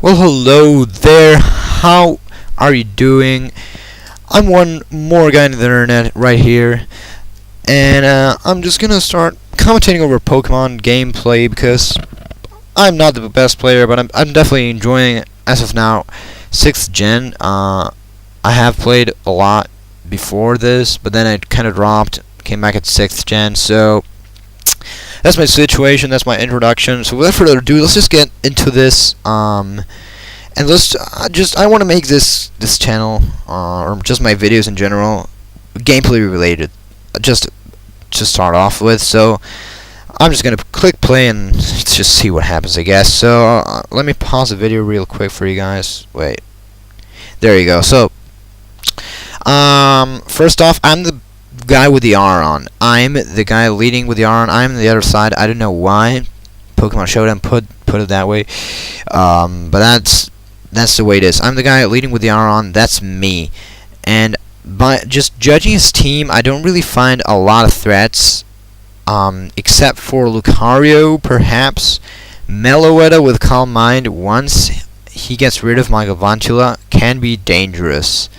Well, hello there. How are you doing? I'm one more guy on the internet right here, and I'm just gonna start commentating over Pokemon gameplay because I'm not the best player, but I'm definitely enjoying it as of now. 6th gen. I have played a lot before this, but then it kind of dropped. Came back at 6th gen, so that's my situation. That's my introduction. So without further ado, let's just get into this. And let's I want to make this channel or just my videos in general gameplay related. Just to start off with. So I'm just gonna click play and just see what happens, I guess. So let me pause the video real quick for you guys. Wait, there you go. So first off, I'm the guy with the Aggron. I'm the guy leading with the Aggron. I'm on the other side. I don't know why Pokemon Showdown put it that way, but that's the way it is. I'm the guy leading with the Aggron. That's me. And by just judging his team, I don't really find a lot of threats, except for Lucario, perhaps. Meloetta with Calm Mind, once he gets rid of my Galvantula, can be dangerous.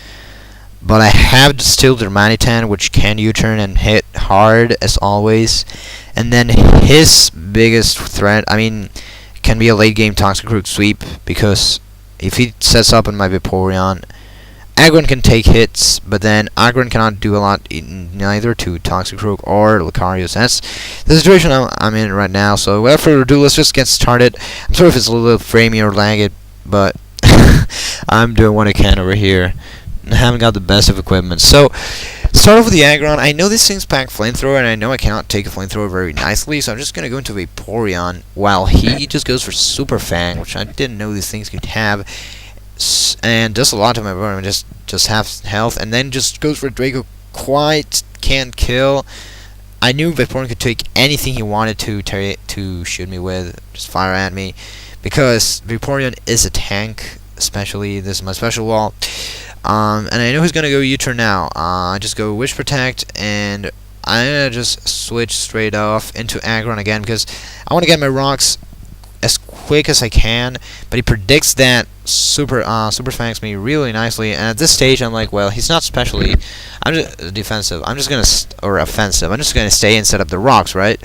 But I have still Darmanitan, which can U-turn and hit hard as always. And then his biggest threat, can be a late game Toxic Root sweep, because if he sets up on my Vaporeon, Aggron can take hits, but then Aggron cannot do a lot neither to Toxic Root or Lucario. So that's the situation I'm in right now. So without further ado, let's just get started. I'm sorry if it's a little framey or lagged, but I'm doing what I can over here. I haven't got the best of equipment. So start off with the Aggron. I know this thing's packed flamethrower, and I know I cannot take a flamethrower very nicely, so I'm just gonna go into Vaporeon while he just goes for Super Fang, which I didn't know these things could have, and does a lot to my Vaporeon. Just half health, and then just goes for Draco. Quite can't kill. I knew Vaporeon could take anything he wanted to shoot me with, just fire at me, because Vaporeon is a tank. Especially this is my special wall. And I know he's gonna go U-turn now. I just go Wish Protect, and I'm gonna just switch straight off into Aggron again because I want to get my rocks as quick as I can. But he predicts that super fangs me really nicely, and at this stage I'm like, well, he's not specially. I'm just defensive. I'm just gonna or offensive. I'm just gonna stay and set up the rocks, right?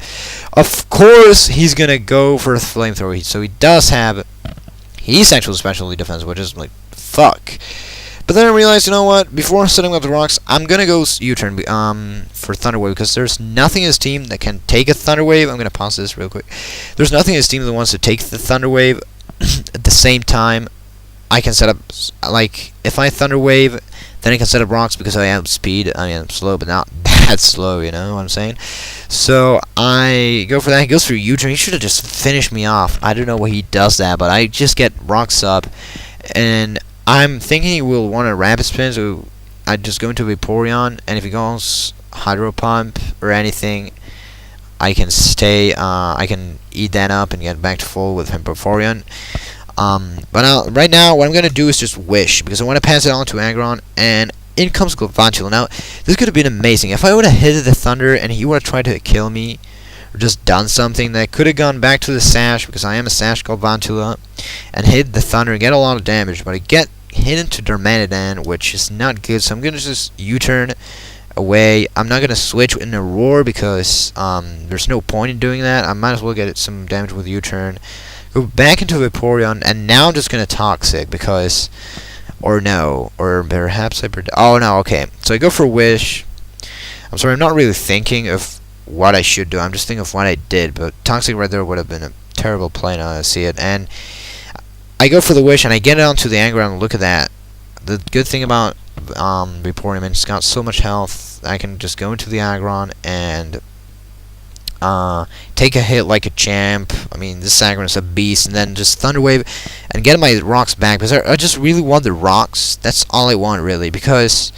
Of course, he's gonna go for a flamethrower. So he does have. He's actually specially defensive, which is like fuck. But then I realized, you know what? Before setting up the rocks, I'm gonna go U-turn for Thunder Wave because there's nothing in his team that can take a Thunder Wave. I'm gonna pause this real quick. There's nothing in his team that wants to take the Thunder Wave. At the same time, I can set up like if I Thunder Wave, then I can set up rocks because I have speed. I'm slow, but not that slow. You know what I'm saying? So I go for that. He goes for U-turn. He should have just finished me off. I don't know why he does that, but I just get rocks up, and I'm thinking he will want a Rapid Spin, so I just go into Vaporeon, and if he goes Hydro Pump or anything, I can stay. I can eat that up and get back to full with Vaporeon. But right now, what I'm gonna do is just Wish because I want to pass it on to Aggron, and in comes Galvantula. Now, this could have been amazing if I would have hit the Thunder and he would have tried to kill me, or just done something that could have gone back to the Sash because I am a Sash Galvantula, and hit the Thunder and get a lot of damage. But I get hit into Darmanitan, which is not good. So I'm gonna just U-turn away. I'm not gonna switch in a Roar because there's no point in doing that. I might as well get some damage with U-turn. Go back into Vaporeon, and now I'm just gonna Toxic because, or perhaps I oh no, okay. So I go for Wish. I'm sorry, I'm not really thinking of what I should do. I'm just thinking of what I did, but Toxic right there would have been a terrible play now I see it. And I go for the Wish, and I get it onto the Aggron. Look at that. The good thing about Vaporeon, it's got so much health. I can just go into the Aggron and take a hit like a champ. This Aggron is a beast, and then just Thunder Wave and get my rocks back because I just really want the rocks. That's all I want really, because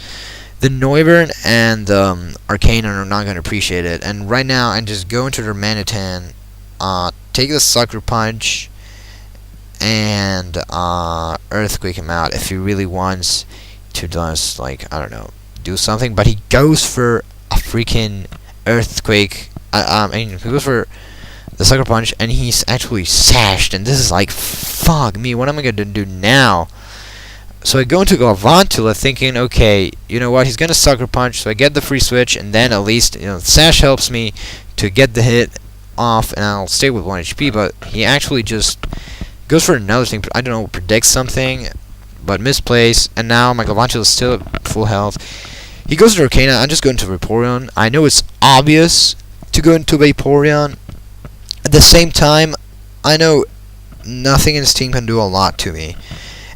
the Noivern and the Arcanine are not going to appreciate it. And right now I just go into Darmanitan, take the Sucker Punch, and Earthquake him out if he really wants to just, like, I don't know, do something. But he goes for a freaking Earthquake. He goes for the Sucker Punch, and he's actually sashed, and this is like, fuck me, what am I gonna do now? So I go into Galvantula thinking, okay, you know what, he's gonna Sucker Punch, so I get the free switch, and then at least, you know, Sash helps me to get the hit off, and I'll stay with 1 HP, but he actually just goes for another thing, I don't know, predicts something, but misplays, and now my Galvantula is still at full health. He goes to Arcanine, I'm just going to Vaporeon. I know it's obvious to go into Vaporeon. At the same time, I know nothing in this team can do a lot to me.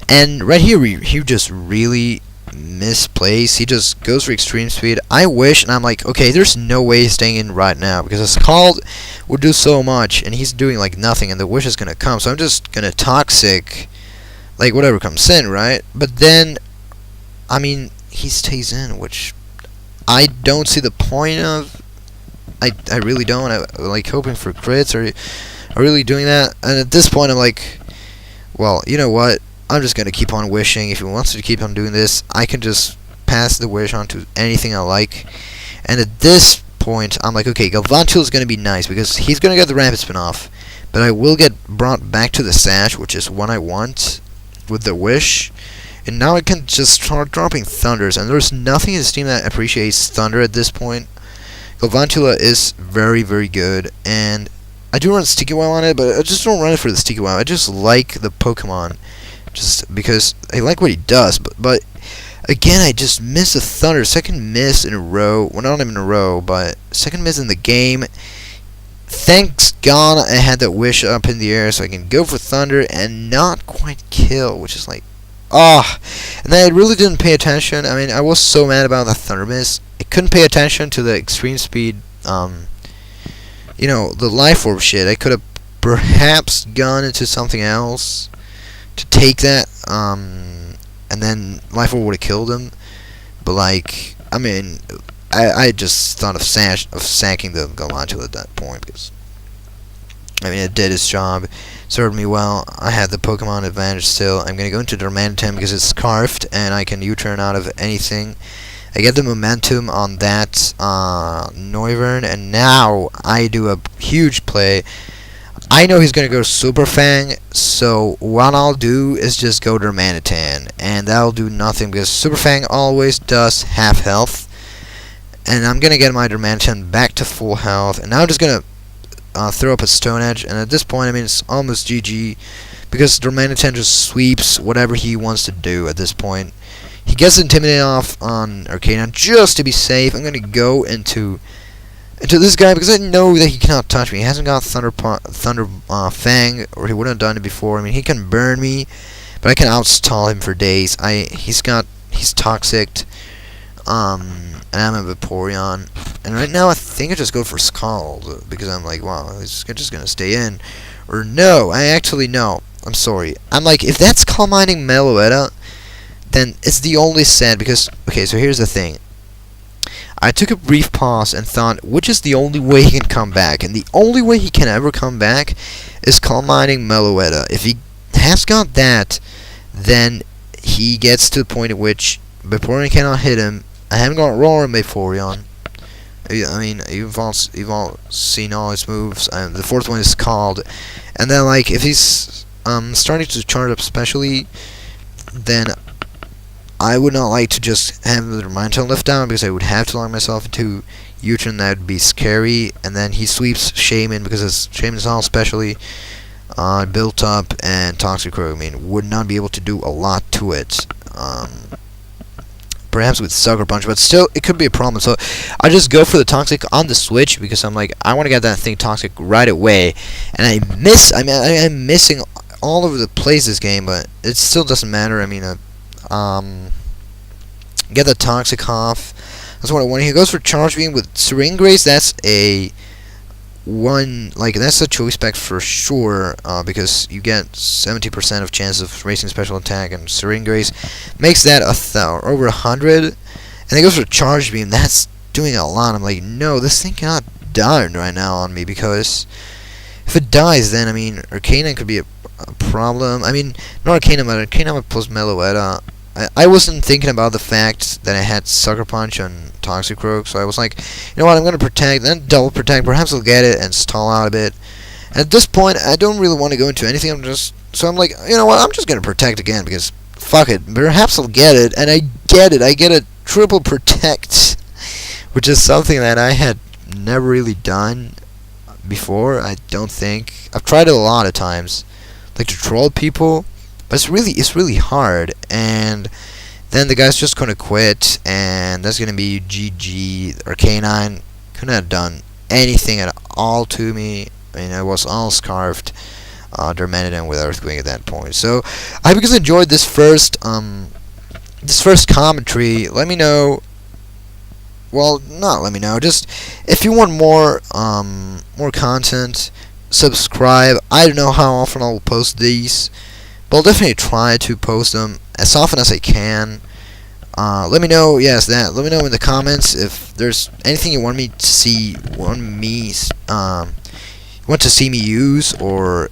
And right here, he just really misplays. He just goes for extreme speed. I wish, and I'm like, okay, there's no way he's staying in right now, because a Scald would do so much, and he's doing like nothing, and the wish is gonna come, so I'm just gonna Toxic, like whatever comes in, right? But then, I mean, he stays in, which I don't see the point of. I really don't. I like hoping for crits, or really doing that, and at this point I'm like, well, you know what, I'm just gonna keep on wishing. If he wants to keep on doing this, I can just pass the wish on to anything I like. And at this point I'm like, okay, Galvantula is gonna be nice because he's gonna get the Rapid Spin off, but I will get brought back to the Sash, which is what I want with the wish. And now I can just start dropping Thunders, and there's nothing in this team that appreciates Thunder at this point. Galvantula is very, very good, and I do run Sticky Wow on it, but I just don't run it for the Sticky Wow. I just like the Pokemon, just because I like what he does, but again, I just missed a Thunder, second miss in a row, well, not even in a row, but second miss in the game. Thanks God I had that wish up in the air, so I can go for Thunder and not quite kill, which is like, ah. And then I really didn't pay attention. I mean, I was so mad about the Thunder miss. I couldn't pay attention to the extreme speed, you know, the Life Orb shit. I could have perhaps gone into something else to take that, and then Life Orb would have killed him. But like, I mean, I just thought of sacking the Galvantula at that point, because I mean, it did its job, served me well. I had the Pokemon advantage still. I'm gonna go into Darmanitan because it's Scarfed and I can U-turn out of anything. I get the momentum on that Noivern, and now I do a huge play. I know he's gonna go Super Fang, so what I'll do is just go Darmanitan, and that'll do nothing because Super Fang always does half health. And I'm gonna get my Darmanitan back to full health, and now I'm just gonna throw up a Stone Edge, and at this point, I mean, it's almost GG, because Darmanitan just sweeps whatever he wants to do at this point. He gets Intimidate off on Arcanine just to be safe. I'm going to go into this guy, because I know that he cannot touch me. He hasn't got Thunder Fang, or he wouldn't have done it before. I mean, he can burn me, but I can outstall him for days. He's Toxic, and I'm a Vaporeon. And right now, I think I just go for Scald, because I'm like, wow, he's just gonna stay in. Or no, I actually know. I'm sorry. I'm like, if that's Calm Minding Meloetta, then it's the only set, because, okay, so here's the thing. I took a brief pause and thought, which is the only way he can come back? And the only way he can ever come back is Calm Minding Meloetta. If he has got that, then he gets to the point at which Vaporeon cannot hit him. I haven't got Roar in Vaporeon. I mean, you've all seen all his moves. The fourth one is called, and then like if he's starting to charge up specially, then I would not like to just have the Darmanitan lift down, because I would have to lock myself into U-turn. That would be scary. And then he sweeps Shaman, because his Shaman is all specially built up, and Toxicroak, I mean, would not be able to do a lot to it. Perhaps with Sucker Punch, but still, it could be a problem. So I just go for the Toxic on the switch, because I'm like, I want to get that thing Toxic right away. And I'm missing all over the place this game, but it still doesn't matter. I mean, get the Toxic off. That's what I want. He goes for Charge Beam with Serene Grace. That's a that's a choice spec for sure, because you get 70% of chance of racing special attack, and Serene Grace makes that over 100. And then goes for Charge Beam. That's doing a lot. I'm like, no, this thing cannot die right now on me, because if it dies, then I mean, Arcanine could be a problem. I mean, not Arcanine, but Arcanine plus Meloetta. I wasn't thinking about the fact that I had Sucker Punch on Toxicroak, so I was like, you know what, I'm going to protect, then double protect, perhaps I'll get it and stall out a bit. At this point, I don't really want to go into anything. I'm like, you know what? I'm just gonna protect again because fuck it. Perhaps I'll get it, and I get it. I get a triple protect, which is something that I had never really done before. I don't think I've tried it a lot of times, like to troll people, but it's really hard. And then the guy's just gonna quit, and that's gonna be GG. Arcanine couldn't have done anything at all to me. I mean, I was all scarfed. Darmanitan with Earthqueake at that point. So I hope you guys enjoyed this first commentary. Let me know. Well, not let me know. Just if you want more content, subscribe. I don't know how often I'll post these, but I'll definitely try to post them as often as I can. Let me know. Yes, that. Let me know in the comments if there's anything you want me to see. Want to see me use, or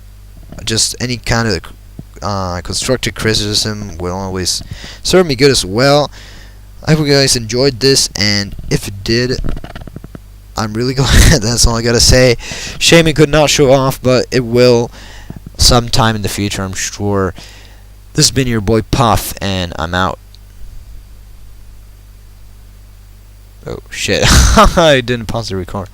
just any kind of constructive criticism will always serve me good as well. I hope you guys enjoyed this, and if you did, I'm really glad. That's all I gotta say. Shame it could not show off, but it will sometime in the future, I'm sure. This has been your boy Puff, and I'm out. Oh shit. I didn't pause the record.